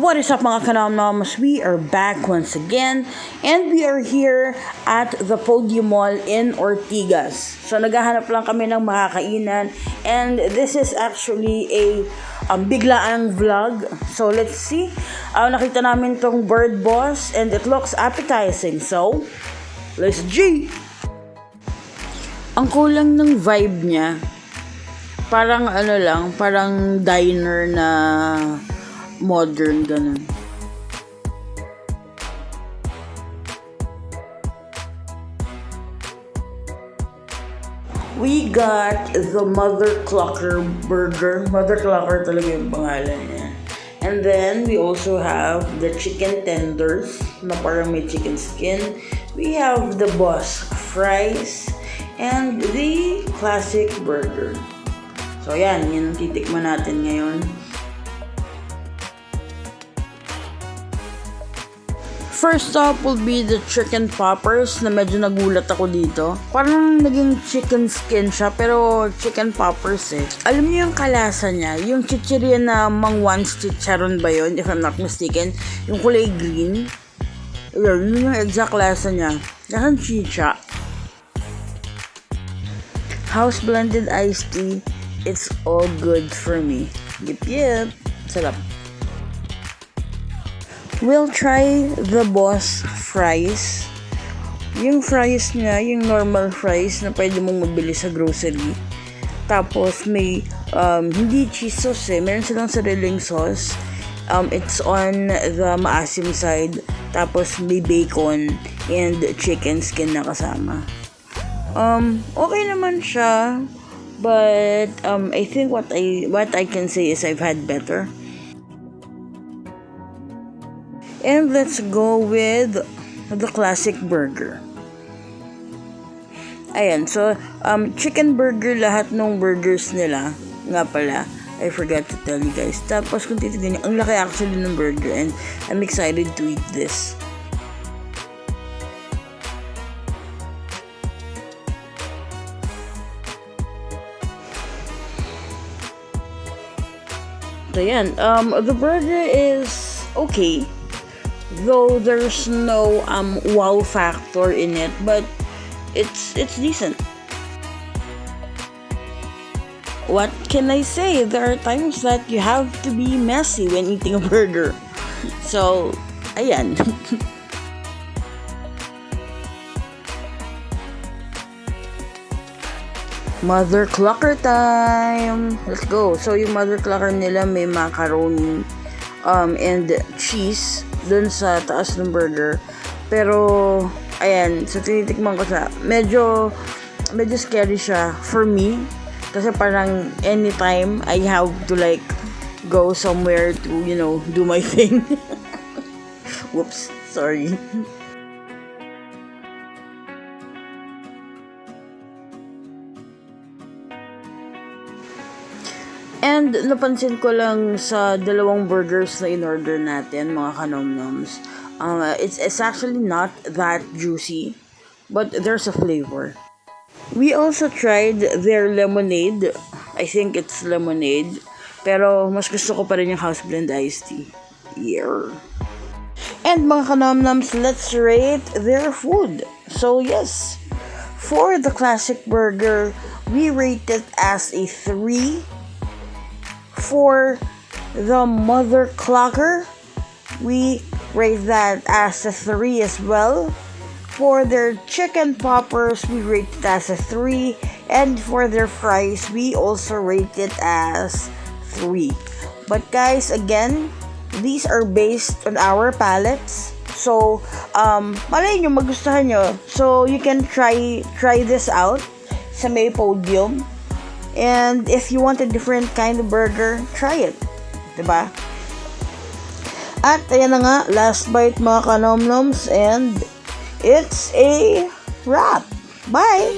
What is up mga kanomnoms? We are back once again and we are here at the Podium Mall in Ortigas. So naghahanap lang kami ng makakainan and this is actually a biglaang vlog. So let's see. Nakita namin tong Bird Boss and it looks appetizing. So let's G! Ang kulang ng vibe niya. Parang parang diner na modern, ganun. We got the Mother Clucker burger. Mother Clucker talaga yung pangalan niya. And then, we also have the chicken tenders na parang may chicken skin. We have the Boss fries and the classic burger. So, yan ang titikman natin ngayon. First up will be the chicken poppers na medyo nagulat ako dito. Parang naging chicken skin siya pero chicken poppers eh. Alam niyo yung kalasa niya? Yung chichirya na mangwans chicharon ba yun? If I'm not mistaken. Yung kulay green. Yun yung exact lasa niya. Nasaan chicha? House blended iced tea. It's all good for me. Yep. Sarap. We'll try the Boss fries. Yung fries niya, yung normal fries na pwede mong mabili sa grocery. Tapos may hindi cheese sauce eh. Meron silang sariling sauce. It's on the maasim side. Tapos may bacon and chicken skin na kasama. Okay naman siya. But I think what I can say is I've had better. And let's go with the classic burger. Ayan, so chicken burger lahat ng burgers nila. Nga pala, I forgot to tell you guys. Tapos kung titignan niyo, ang laki actually ng burger and I'm excited to eat this. So yan, the burger is okay. Though there's no wow factor in it, but it's decent. What can I say? There are times that you have to be messy when eating a burger. So, ayan. Mother Clucker time! Let's go! So, yung Mother Clucker nila may macaroni and cheese dun sa taas ng burger. Pero, ayan, so tinitikman ko siya. Medyo scary siya for me. Kasi parang anytime I have to like go somewhere to, do my thing. Whoops, sorry. And napansin ko lang sa dalawang burgers na in-order natin, mga kanomnoms, it's actually not that juicy, but there's a flavor. We also tried their lemonade. I think it's lemonade. Pero mas gusto ko pa rin yung house blend iced tea. Yeah. And mga kanomnoms, let's rate their food. So yes, for the classic burger, we rate it as a 3. For the Mother Clucker, we rate that as a 3 as well. For their chicken poppers, we rate it as a 3. And for their fries, we also rate it as 3. But guys, again, these are based on our palates. So, malay nyo, magustuhan nyo. So, you can try this out sa may Podium. And if you want a different kind of burger, try it. Diba? At ayan na nga, last bite mga kanomnoms, and it's a wrap. Bye!